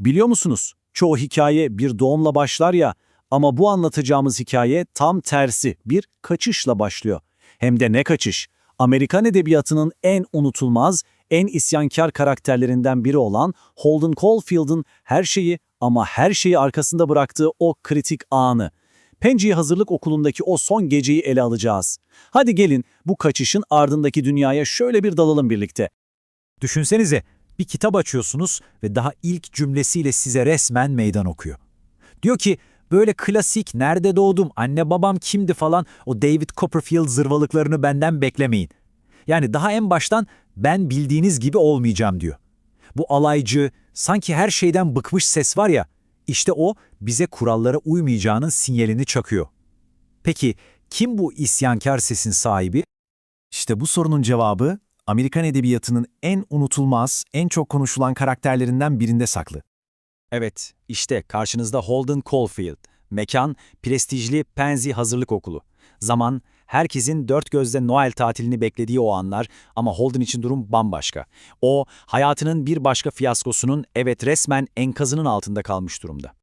Biliyor musunuz? Çoğu hikaye bir doğumla başlar ya, ama bu anlatacağımız hikaye tam tersi, bir kaçışla başlıyor. Hem de ne kaçış? Amerikan edebiyatının en unutulmaz, en isyankar karakterlerinden biri olan Holden Caulfield'ın her şeyi ama her şeyi arkasında bıraktığı o kritik anı. Penceyi Hazırlık Okulu'ndaki o son geceyi ele alacağız. Hadi gelin bu kaçışın ardındaki dünyaya şöyle bir dalalım birlikte. Düşünsenize, bir kitap açıyorsunuz ve daha ilk cümlesiyle size resmen meydan okuyor. Diyor ki, böyle klasik nerede doğdum, anne babam kimdi falan o David Copperfield zırvalıklarını benden beklemeyin. Yani daha en baştan ben bildiğiniz gibi olmayacağım diyor. Bu alaycı, sanki her şeyden bıkmış ses var ya, işte o bize kurallara uymayacağının sinyalini çakıyor. Peki kim bu isyankar sesin sahibi? İşte bu sorunun cevabı, Amerikan edebiyatının en unutulmaz, en çok konuşulan karakterlerinden birinde saklı. Evet, işte karşınızda Holden Caulfield. Mekan, prestijli Penzi Hazırlık Okulu. Zaman, herkesin dört gözle Noel tatilini beklediği o anlar ama Holden için durum bambaşka. O, hayatının bir başka fiyaskosunun, evet resmen enkazının altında kalmış durumda.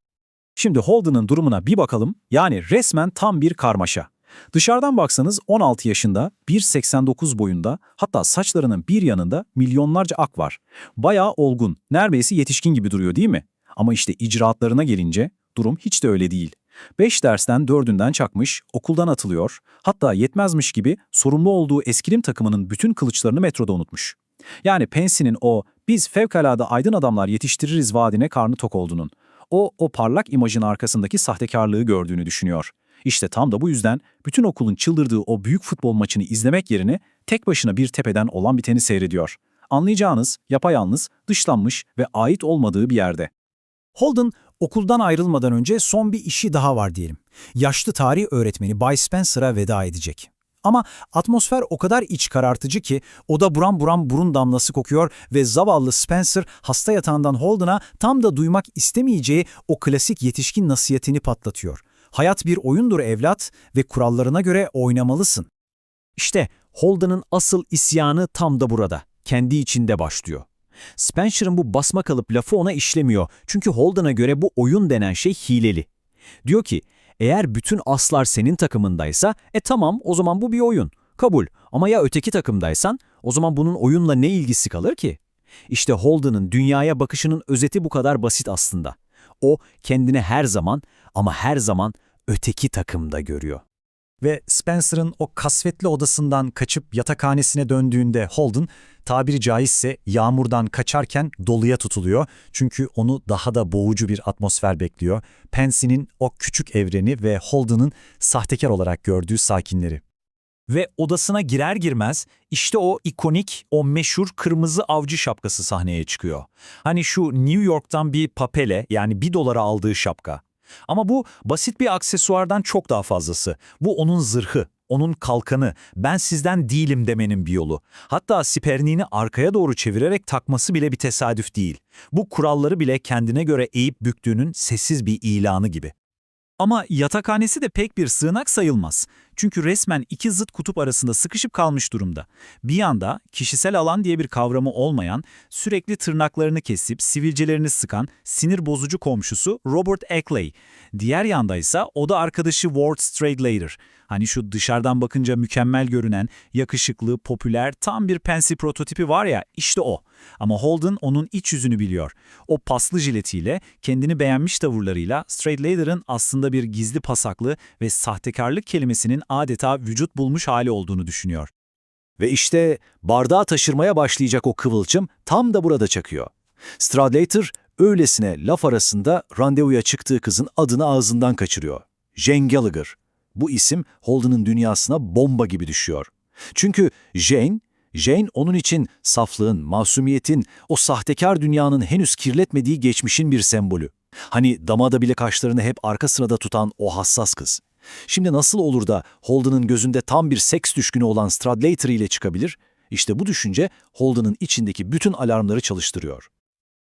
Şimdi Holden'ın durumuna bir bakalım. Yani resmen tam bir karmaşa. Dışarıdan baksanız 16 yaşında, 1,89 boyunda, hatta saçlarının bir yanında milyonlarca ak var. Bayağı olgun, neredeyse yetişkin gibi duruyor değil mi? Ama işte icraatlarına gelince durum hiç de öyle değil. 5 dersten 4'ünden çakmış, okuldan atılıyor, hatta yetmezmiş gibi sorumlu olduğu eskrim takımının bütün kılıçlarını metroda unutmuş. Yani Pence'nin o "biz fevkalade aydın adamlar yetiştiririz" vaadine karnı tok olduğunun, o parlak imajın arkasındaki sahtekarlığı gördüğünü düşünüyor. İşte tam da bu yüzden bütün okulun çıldırdığı o büyük futbol maçını izlemek yerine tek başına bir tepeden olan biteni seyrediyor. Anlayacağınız yapayalnız, dışlanmış ve ait olmadığı bir yerde. Holden okuldan ayrılmadan önce son bir işi daha var diyelim. Yaşlı tarih öğretmeni Bay Spencer'a veda edecek. Ama atmosfer o kadar iç karartıcı ki oda buram buram burun damlası kokuyor ve zavallı Spencer hasta yatağından Holden'a tam da duymak istemeyeceği o klasik yetişkin nasihatini patlatıyor. Hayat bir oyundur evlat ve kurallarına göre oynamalısın. İşte Holden'ın asıl isyanı tam da burada, kendi içinde başlıyor. Spencer'ın bu basmakalıp lafı ona işlemiyor çünkü Holden'a göre bu oyun denen şey hileli. Diyor ki, eğer bütün aslar senin takımındaysa, tamam o zaman bu bir oyun, kabul. Ama ya öteki takımdaysan, o zaman bunun oyunla ne ilgisi kalır ki? İşte Holden'ın dünyaya bakışının özeti bu kadar basit aslında. O kendini her zaman ama her zaman öteki takımda görüyor. Ve Spencer'ın o kasvetli odasından kaçıp yatakhanesine döndüğünde Holden, tabiri caizse yağmurdan kaçarken doluya tutuluyor. Çünkü onu daha da boğucu bir atmosfer bekliyor. Pence'nin o küçük evreni ve Holden'ın sahtekar olarak gördüğü sakinleri. Ve odasına girer girmez işte o ikonik, o meşhur kırmızı avcı şapkası sahneye çıkıyor. Hani şu New York'tan bir papele, yani $1 aldığı şapka. Ama bu basit bir aksesuardan çok daha fazlası. Bu onun zırhı, onun kalkanı, ben sizden değilim demenin bir yolu. Hatta siperniğini arkaya doğru çevirerek takması bile bir tesadüf değil. Bu kuralları bile kendine göre eğip büktüğünün sessiz bir ilanı gibi. Ama yatakhanesi de pek bir sığınak sayılmaz. Çünkü resmen iki zıt kutup arasında sıkışıp kalmış durumda. Bir yanda kişisel alan diye bir kavramı olmayan, sürekli tırnaklarını kesip sivilcelerini sıkan sinir bozucu komşusu Robert Ackley. Diğer yanda ise oda arkadaşı Ward Stradlater. Hani şu dışarıdan bakınca mükemmel görünen, yakışıklı, popüler, tam bir Pensy prototipi var ya, işte o. Ama Holden onun iç yüzünü biliyor. O paslı jiletiyle, kendini beğenmiş tavırlarıyla Stradlater'ın aslında bir gizli pasaklı ve sahtekarlık kelimesinin adeta vücut bulmuş hali olduğunu düşünüyor. Ve işte bardağı taşırmaya başlayacak o kıvılcım tam da burada çakıyor. Stradlater öylesine laf arasında randevuya çıktığı kızın adını ağzından kaçırıyor. Jane Gallagher. Bu isim Holden'ın dünyasına bomba gibi düşüyor. Çünkü Jane onun için saflığın, masumiyetin, o sahtekar dünyanın henüz kirletmediği geçmişin bir sembolü. Hani damada bile kaşlarını hep arka sırada tutan o hassas kız. Şimdi nasıl olur da Holden'ın gözünde tam bir seks düşkünü olan Stradlater ile çıkabilir? İşte bu düşünce Holden'ın içindeki bütün alarmları çalıştırıyor.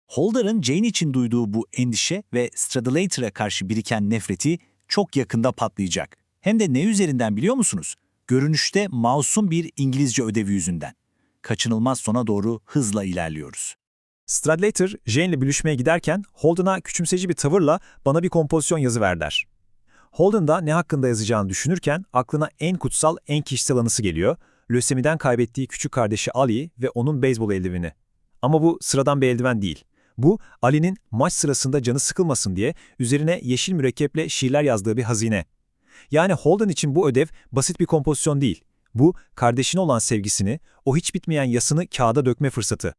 Holden'ın Jane için duyduğu bu endişe ve Stradlater'a karşı biriken nefreti çok yakında patlayacak. Hem de ne üzerinden biliyor musunuz? Görünüşte masum bir İngilizce ödevi yüzünden. Kaçınılmaz sona doğru hızla ilerliyoruz. Stradlater, Jane'le buluşmaya giderken Holden'a küçümseci bir tavırla bana bir kompozisyon yazıver der. Holden da ne hakkında yazacağını düşünürken aklına en kutsal, en kişisel anısı geliyor. Lösemiden kaybettiği küçük kardeşi Ali ve onun beyzbol eldiveni. Ama bu sıradan bir eldiven değil. Bu, Ali'nin maç sırasında canı sıkılmasın diye üzerine yeşil mürekkeple şiirler yazdığı bir hazine. Yani Holden için bu ödev basit bir kompozisyon değil. Bu, kardeşine olan sevgisini, o hiç bitmeyen yasını kağıda dökme fırsatı.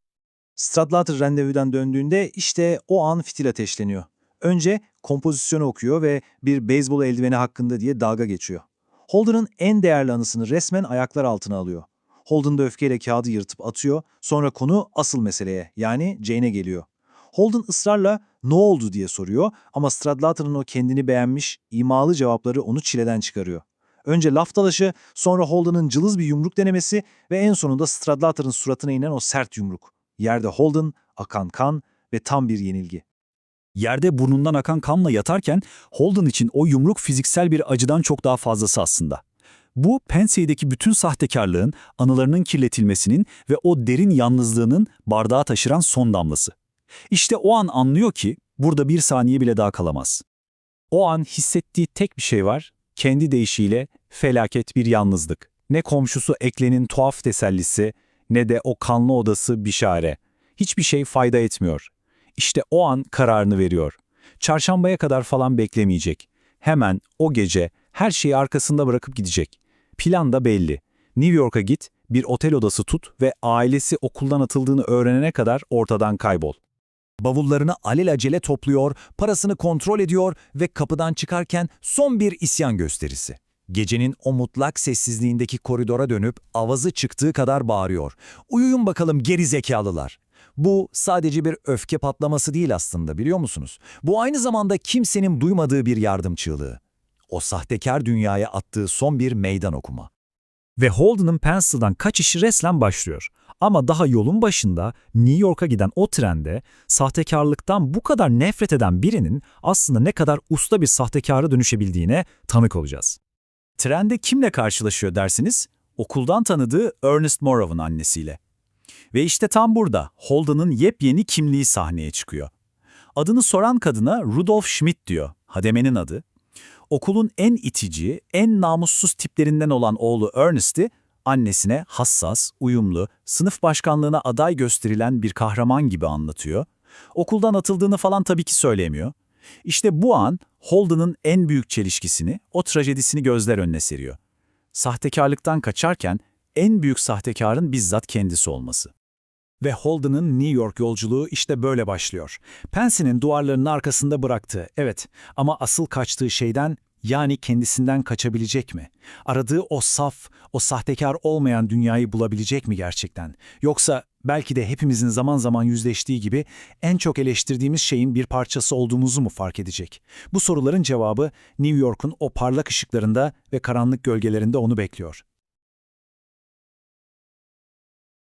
Stradlater randevuden döndüğünde işte o an fitil ateşleniyor. Önce kompozisyonu okuyor ve bir beyzbol eldiveni hakkında diye dalga geçiyor. Holden'ın en değerli anısını resmen ayaklar altına alıyor. Holden da öfkeyle kağıdı yırtıp atıyor, sonra konu asıl meseleye yani Jane'e geliyor. Holden ısrarla "ne oldu?" diye soruyor ama Stradlater'ın o kendini beğenmiş, imalı cevapları onu çileden çıkarıyor. Önce laf dalaşı, sonra Holden'ın cılız bir yumruk denemesi ve en sonunda Stradlater'ın suratına inen o sert yumruk. Yerde Holden, akan kan ve tam bir yenilgi. Yerde burnundan akan kanla yatarken Holden için o yumruk fiziksel bir acıdan çok daha fazlası aslında. Bu, Pensey'deki bütün sahtekarlığın, anılarının kirletilmesinin ve o derin yalnızlığının bardağa taşıran son damlası. İşte o an anlıyor ki burada bir saniye bile daha kalamaz. O an hissettiği tek bir şey var, kendi deyişiyle felaket bir yalnızlık. Ne komşusu Eklen'in tuhaf tesellisi, ne de o kanlı odası Bişare. Hiçbir şey fayda etmiyor. İşte o an kararını veriyor. Çarşambaya kadar falan beklemeyecek. Hemen o gece her şeyi arkasında bırakıp gidecek. Plan da belli. New York'a git, bir otel odası tut ve ailesi okuldan atıldığını öğrenene kadar ortadan kaybol. Bavullarını alelacele topluyor, parasını kontrol ediyor ve kapıdan çıkarken son bir isyan gösterisi. Gecenin o mutlak sessizliğindeki koridora dönüp avazı çıktığı kadar bağırıyor. Uyuyun bakalım geri zekalılar. Bu sadece bir öfke patlaması değil aslında, biliyor musunuz? Bu aynı zamanda kimsenin duymadığı bir yardım çığlığı. O sahtekar dünyaya attığı son bir meydan okuma. Ve Holden'ın Pencil'dan kaçışı resmen başlıyor. Ama daha yolun başında New York'a giden o trende sahtekarlıktan bu kadar nefret eden birinin aslında ne kadar usta bir sahtekara dönüşebildiğine tanık olacağız. Trende kimle karşılaşıyor dersiniz? Okuldan tanıdığı Ernest Morov'un annesiyle. Ve işte tam burada Holden'ın yepyeni kimliği sahneye çıkıyor. Adını soran kadına Rudolf Schmidt diyor, hademenin adı. Okulun en itici, en namussuz tiplerinden olan oğlu Ernest'i annesine hassas, uyumlu, sınıf başkanlığına aday gösterilen bir kahraman gibi anlatıyor. Okuldan atıldığını falan tabii ki söyleyemiyor. İşte bu an Holden'ın en büyük çelişkisini, o trajedisini gözler önüne seriyor. Sahtekarlıktan kaçarken en büyük sahtekarın bizzat kendisi olması. Ve Holden'ın New York yolculuğu işte böyle başlıyor. Pensie'nin duvarlarının arkasında bıraktığı, evet, ama asıl kaçtığı şeyden, yani kendisinden kaçabilecek mi? Aradığı o saf, o sahtekar olmayan dünyayı bulabilecek mi gerçekten? Yoksa belki de hepimizin zaman zaman yüzleştiği gibi en çok eleştirdiğimiz şeyin bir parçası olduğumuzu mu fark edecek? Bu soruların cevabı New York'un o parlak ışıklarında ve karanlık gölgelerinde onu bekliyor.